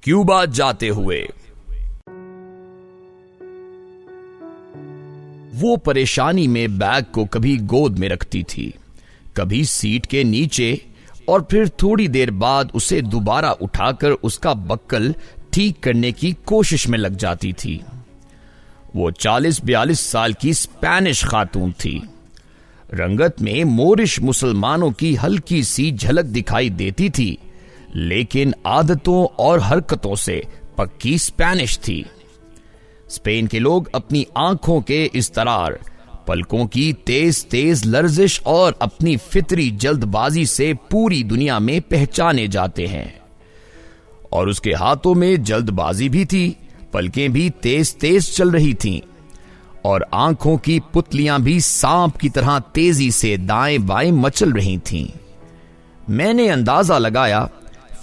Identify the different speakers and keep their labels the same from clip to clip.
Speaker 1: Cuba जाते हुए। वो परेशानी में बैग को कभी गोद में रखती थी, कभी सीट के नीचे, और फिर थोड़ी देर बाद उसे दोबारा उठाकर उसका बक्कल ठीक करने की कोशिश में लग जाती थी। वो 40-42 साल की स्पेनिश खातून थी। रंगत में मोरिश मुसलमानों की हल्की सी झलक दिखाई देती थी, लेकिन आदतों और हरकतों से पक्की स्पेनिश थी। स्पेन के लोग अपनी आंखों के इस्तरार, पलकों की तेज तेज लर्जिश और अपनी फितरी जल्दबाजी से पूरी दुनिया में पहचाने जाते हैं। और उसके हाथों में जल्दबाजी भी थी, पलकें भी तेज तेज चल रही थीं, और आंखों की पुतलियां भी सांप की तरह तेजी से दाएं बाएं मचल रही थीं। मैंने अंदाजा लगाया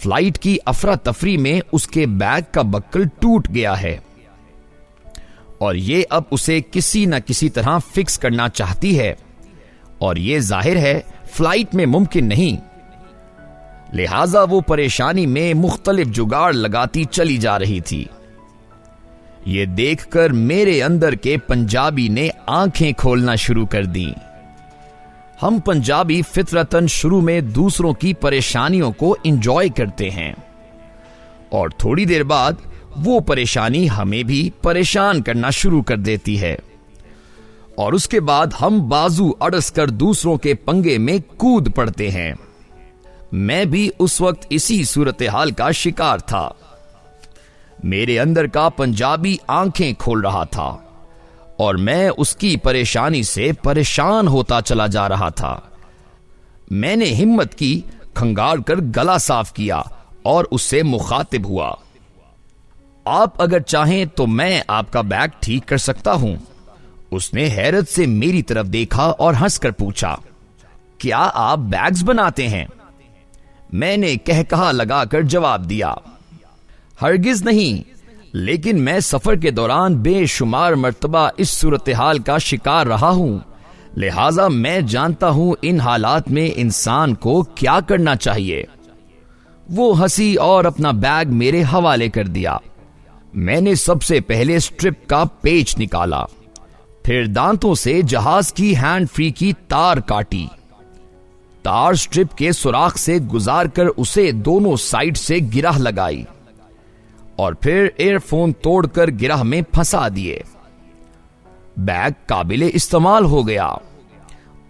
Speaker 1: फ्लाइट की अफरा तफरी में उसके बैग का बक्कल टूट गया है और ये अब उसे किसी न किसी तरह फिक्स करना चाहती है, और ये जाहिर है फ्लाइट में मुमकिन नहीं। लिहाजा वो परेशानी में मुख्तलिफ जुगाड़ लगाती चली जा रही थी। ये देखकर मेरे अंदर के पंजाबी ने आंखें खोलना शुरू कर दी। हम पंजाबी फितरतन शुरू में दूसरों की परेशानियों को एंजॉय करते हैं, और थोड़ी देर बाद वो परेशानी हमें भी परेशान करना शुरू कर देती है, और उसके बाद हम बाजू अड़स कर दूसरों के पंगे में कूद पड़ते हैं। मैं भी उस वक्त इसी सूरत हाल का शिकार था। मेरे अंदर का पंजाबी आंखें खोल रहा था और मैं उसकी परेशानी से परेशान होता चला जा रहा था। मैंने हिम्मत की, खंगार कर गला साफ किया और उससे मुखातिब हुआ। आप अगर चाहें तो मैं आपका बैग ठीक कर सकता हूं। उसने हैरत से मेरी तरफ देखा और हंसकर पूछा, क्या आप बैग्स बनाते हैं? मैंने कहकहा लगाकर जवाब दिया, हरगिज नहीं, लेकिन मैं सफर के दौरान बेशुमार मर्तबा इस सूरत हाल का शिकार रहा हूं, लिहाजा मैं जानता हूं इन हालात में इंसान को क्या करना चाहिए। वो हंसी और अपना बैग मेरे हवाले कर दिया। मैंने सबसे पहले स्ट्रिप का पेच निकाला, फिर दांतों से जहाज की हैंड फ्री की तार काटी। तार स्ट्रिप के सुराख से गुजारकर उसे दोनों साइड से गिरह लगाई और फिर एयरफोन तोड़कर गिरह में फंसा दिए। बैग काबिले इस्तेमाल हो गया।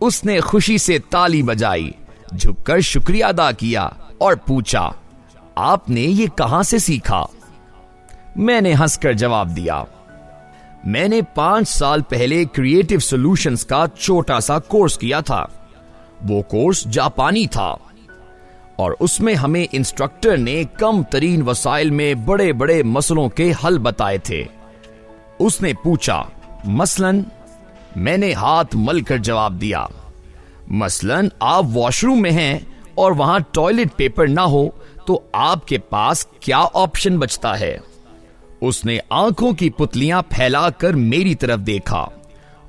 Speaker 1: उसने खुशी से ताली बजाई, झुककर शुक्रिया अदा किया और पूछा, आपने ये कहां से सीखा? मैंने हंसकर जवाब दिया, मैंने 5 साल पहले क्रिएटिव सॉल्यूशंस का छोटा सा कोर्स किया था। वो कोर्स जापानी था और उसमें हमें इंस्ट्रक्टर ने कम तरीन वसाइल में बड़े बड़े मसलों के हल बताए थे। उसने पूछा, मसलन? मैंने हाथ मलकर जवाब दिया, मसलन आप वॉशरूम में हैं और वहां टॉयलेट पेपर ना हो तो आपके पास क्या ऑप्शन बचता है? उसने आंखों की पुतलियां फैलाकर मेरी तरफ देखा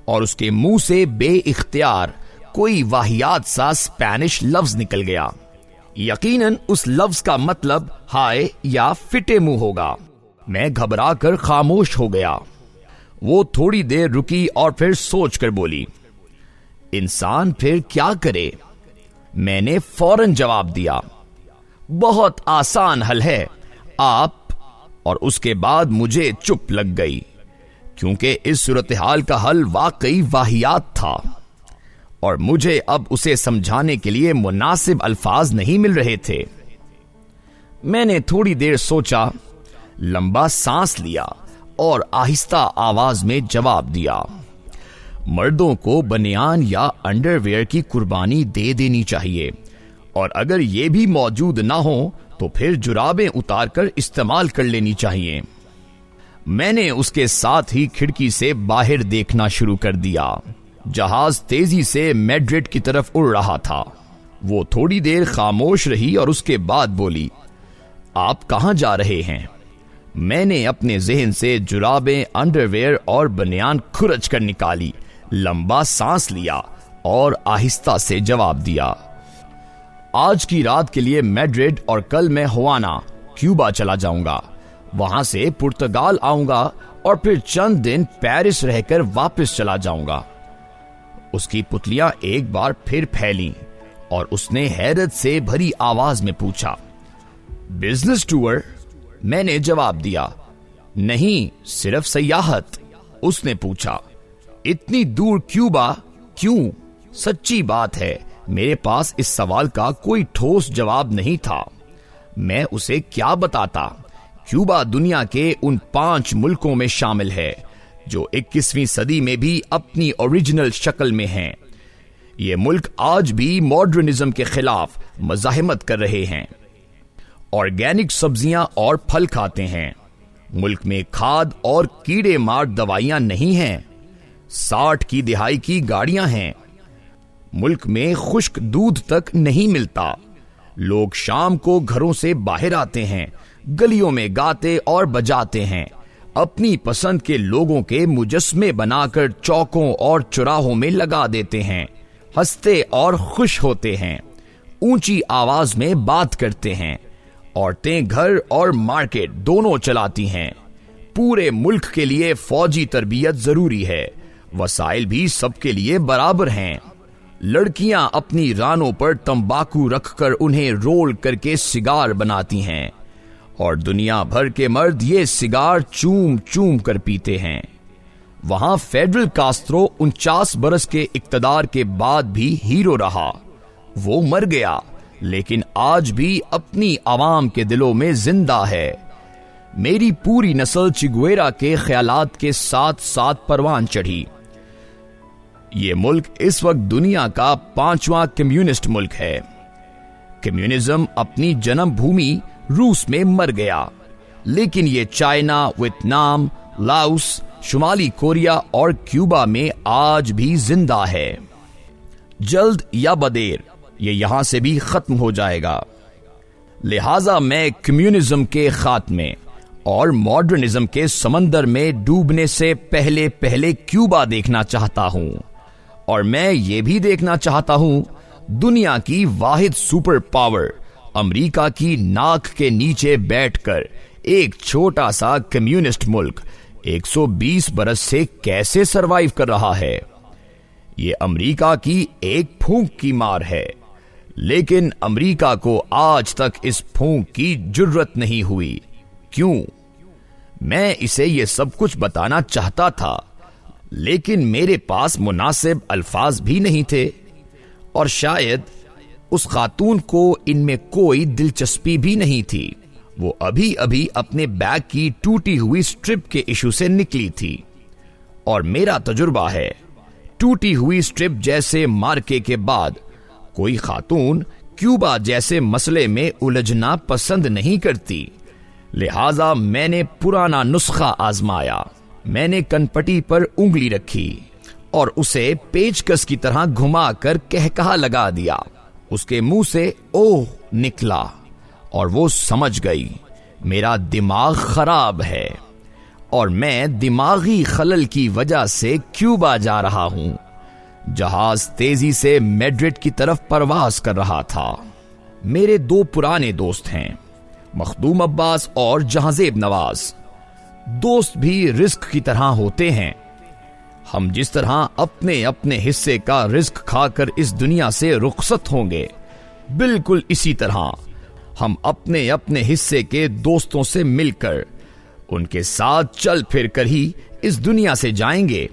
Speaker 1: और उसके मुंह से बेइख्तियार कोई वाहियात सा स्पेनिश लफ्ज निकल गया। यकीनन उस लफ्ज का मतलब हाय या फिटे मुंह होगा। मैं घबरा कर खामोश हो गया। वो थोड़ी देर रुकी और फिर सोच कर बोली, इंसान फिर क्या करे? मैंने फौरन जवाब दिया, बहुत आसान हल है, आप। और उसके बाद मुझे चुप लग गई, क्योंकि इस सूरत हाल का हल वाकई वाहियात था और मुझे अब उसे समझाने के लिए मुनासिब अल्फाज नहीं मिल रहे थे। मैंने थोड़ी देर सोचा, लंबा सांस लिया और आहिस्ता आवाज में जवाब दिया, मर्दों को बनियान या अंडरवेयर की कुर्बानी दे देनी चाहिए, और अगर ये भी मौजूद ना हो तो फिर जुराबें उतारकर इस्तेमाल कर लेनी चाहिए। मैंने उसके साथ ही खिड़की से बाहर देखना शुरू कर दिया। जहाज तेजी से मैड्रिड की तरफ उड़ रहा था। वो थोड़ी देर खामोश रही और उसके बाद बोली, आप कहां जा रहे हैं? मैंने अपने जहन से जुराबें, अंडरवेयर और बनियान खुरच कर निकाली, लंबा सांस लिया और आहिस्ता से जवाब दिया, आज की रात के लिए मैड्रिड और कल मैं हवाना, क्यूबा चला जाऊंगा। वहां से पुर्तगाल आऊंगा और फिर चंद दिन पेरिस रहकर वापस चला जाऊंगा। उसकी पुतलियां एक बार फिर फैलीं और उसने हैरत से भरी आवाज में पूछा, बिजनेस टूर? मैंने जवाब दिया, नहीं, सिर्फ सयाहत। उसने पूछा, इतनी दूर क्यूबा क्यों? सच्ची बात है, मेरे पास इस सवाल का कोई ठोस जवाब नहीं था। मैं उसे क्या बताता? क्यूबा दुनिया के उन 5 मुल्कों में शामिल है जो 21वीं सदी में भी अपनी ओरिजिनल शक्ल में हैं। ये मुल्क आज भी मॉडर्निज्म के खिलाफ मज़ाहिमत कर रहे हैं, ऑर्गेनिक सब्जियां और फल खाते हैं। मुल्क में खाद और कीड़े मार दवाइयां नहीं हैं। 60 की दिहाई की गाड़ियां हैं। मुल्क में खुश्क दूध तक नहीं मिलता। लोग शाम को घरों से बाहर आते हैं, गलियों में गाते और बजाते हैं, अपनी पसंद के लोगों के मुजस्मे बनाकर चौकों और चौराहों में लगा देते हैं, हंसते और खुश होते हैं, ऊंची आवाज में बात करते हैं। औरतें घर और मार्केट दोनों चलाती हैं। पूरे मुल्क के लिए फौजी तरबियत जरूरी है। वसाइल भी सबके लिए बराबर हैं। लड़कियां अपनी रानों पर तंबाकू रखकर उन्हें रोल करके सिगार बनाती हैं और दुनिया भर के मर्द ये सिगार चूम चूम कर पीते हैं। वहां फेडरल कास्त्रो 49 बरस के इक्तदार के बाद भी हीरो रहा। वो मर गया, लेकिन आज भी अपनी आवाम के दिलों में जिंदा है। मेरी पूरी नस्ल चिगुएरा के ख्यालात के साथ साथ परवान चढ़ी। ये मुल्क इस वक्त दुनिया का 5वां कम्युनिस्ट मुल्क है। कम्युनिज्म अपनी जन्मभूमि रूस में मर गया, लेकिन ये चाइना, वियतनाम, लाओस, शुमाली कोरिया और क्यूबा में आज भी जिंदा है। जल्द या बदेर ये यहां से भी खत्म हो जाएगा। लिहाजा मैं कम्युनिज्म के खात्मे और मॉडर्निज्म के समंदर में डूबने से पहले पहले क्यूबा देखना चाहता हूं, और मैं ये भी देखना चाहता हूं दुनिया की वाहिद सुपर पावर अमेरिका की नाक के नीचे बैठकर एक छोटा सा कम्युनिस्ट मुल्क 120 बरस से कैसे सरवाइव कर रहा है। ये अमेरिका की एक फूंक की मार है, लेकिन अमेरिका को आज तक इस फूंक की जुर्रत नहीं हुई। क्यों? मैं इसे ये सब कुछ बताना चाहता था, लेकिन मेरे पास मुनासिब अल्फाज भी नहीं थे, और शायद उस खातून को इनमें कोई दिलचस्पी भी नहीं थी। वो अभी अभी अपने बैग की टूटी हुई स्ट्रिप के इशू से निकली थी, और मेरा तजुर्बा है टूटी हुई स्ट्रिप जैसे मार्के के बाद कोई खातून क्यूबा जैसे मसले में उलझना पसंद नहीं करती। लिहाजा मैंने पुराना नुस्खा आजमाया। मैंने कनपटी पर उंगली रखी और उसे पेचकस की तरह घुमाकर कहकहा लगा दिया। उसके मुंह से ओह निकला और वो समझ गई मेरा दिमाग खराब है और मैं दिमागी खलल की वजह से क्यूबा जा रहा हूं। जहाज तेजी से मैड्रिड की तरफ परवाज कर रहा था। मेरे 2 पुराने दोस्त हैं, मखदूम अब्बास और जहांजेब नवाज। दोस्त भी रिस्क की तरह होते हैं। हम जिस तरह अपने अपने हिस्से का रिस्क खाकर इस दुनिया से रुखसत होंगे, बिल्कुल इसी तरह हम अपने अपने हिस्से के दोस्तों से मिलकर उनके साथ चल फिर कर ही इस दुनिया से जाएंगे।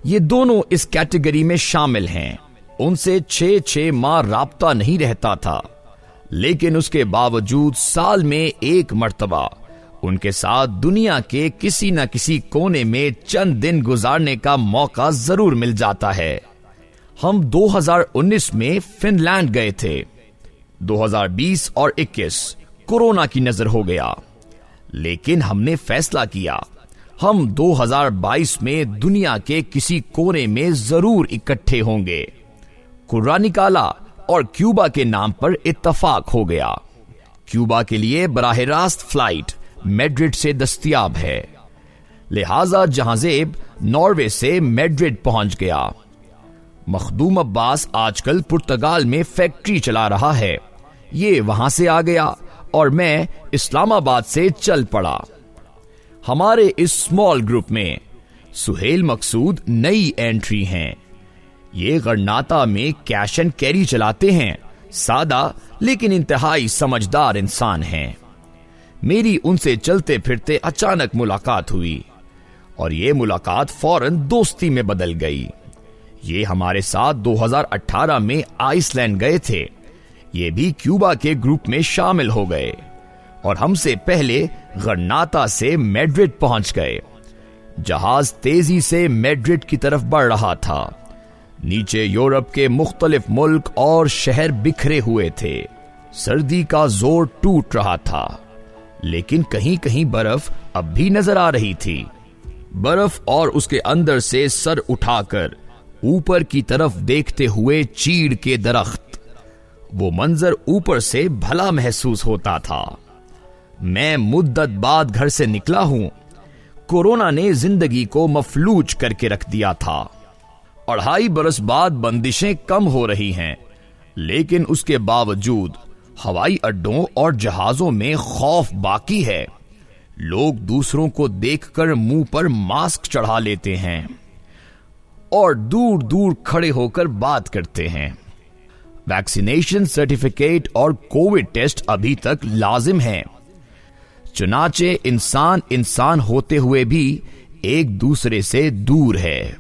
Speaker 1: ये दोनों इस कैटेगरी में शामिल हैं। उनसे 6-6 माह राब्ता नहीं रहता था, लेकिन उसके बावजूद साल में एक मर्तबा उनके साथ दुनिया के किसी न किसी कोने में चंद दिन गुजारने का मौका जरूर मिल जाता है। हम 2019 में फिनलैंड गए थे। 2020 और 21 कोरोना की नजर हो गया, लेकिन हमने फैसला किया हम 2022 में दुनिया के किसी कोने में जरूर इकट्ठे होंगे। कुर्रा निकाला और क्यूबा के नाम पर इत्तफाक हो गया। क्यूबा के लिए बराह रास्त फ्लाइट मैड्रिड से दस्तयाब है। लिहाजा जहांजेब नॉर्वे से मैड्रिड पहुंच गया। मखदूम अब्बास आजकल पुर्तगाल में फैक्ट्री चला रहा है। ये वहां से आ गया और मैं इस्लामाबाद से चल पड़ा। हमारे इस स्मॉल ग्रुप में सुहेल मकसूद नई एंट्री हैं। ये गरनाता में कैश एंड कैरी चलाते हैं। सादा लेकिन इंतहाई समझदार इंसान हैं। मेरी उनसे चलते फिरते अचानक मुलाकात हुई और ये मुलाकात फौरन दोस्ती में बदल गई। ये हमारे साथ 2018 में आइसलैंड गए थे। ये भी क्यूबा के ग्रुप में शामिल हो गए और हमसे पहले गरनाता से मैड्रिड पहुंच गए। जहाज तेजी से मैड्रिड की तरफ बढ़ रहा था। नीचे यूरोप के मुख्तलिफ मुल्क और शहर बिखरे हुए थे। सर्दी का जोर टूट रहा था, लेकिन कहीं कहीं बर्फ अब भी नजर आ रही थी। बर्फ और उसके अंदर से सर उठाकर ऊपर की तरफ देखते हुए चीड़ के दरख्त, वो मंजर ऊपर से भला महसूस होता था। मैं मुद्दत बाद घर से निकला हूं। कोरोना ने जिंदगी को मफलूज करके रख दिया था। 2.5 बरस बाद बंदिशें कम हो रही हैं, लेकिन उसके बावजूद हवाई अड्डों और जहाजों में खौफ बाकी है। लोग दूसरों को देखकर मुंह पर मास्क चढ़ा लेते हैं और दूर दूर खड़े होकर बात करते हैं। वैक्सीनेशन सर्टिफिकेट और कोविड टेस्ट अभी तक लाजिम हैं। चुनाचे इंसान इंसान होते हुए भी एक दूसरे से दूर है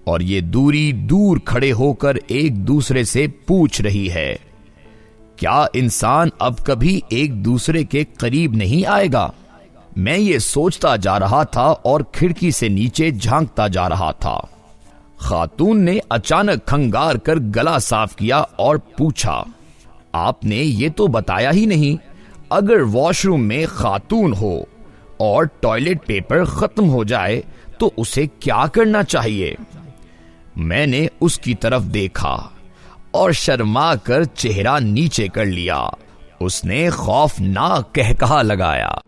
Speaker 1: और ये दूरी दूर खड़े होकर एक दूसरे से पूछ रही है, क्या इंसान अब कभी एक दूसरे के करीब नहीं आएगा? मैं ये सोचता जा रहा था और खिड़की से नीचे झांकता जा रहा था। खातून ने अचानक खंगार कर गला साफ किया और पूछा, आपने ये तो बताया ही नहीं, अगर वॉशरूम में खातून हो और टॉयलेट पेपर खत्म हो जाए तो उसे क्या करना चाहिए? मैंने उसकी तरफ देखा और शर्मा कर चेहरा नीचे कर लिया। उसने खौफनाक कहकहा लगाया,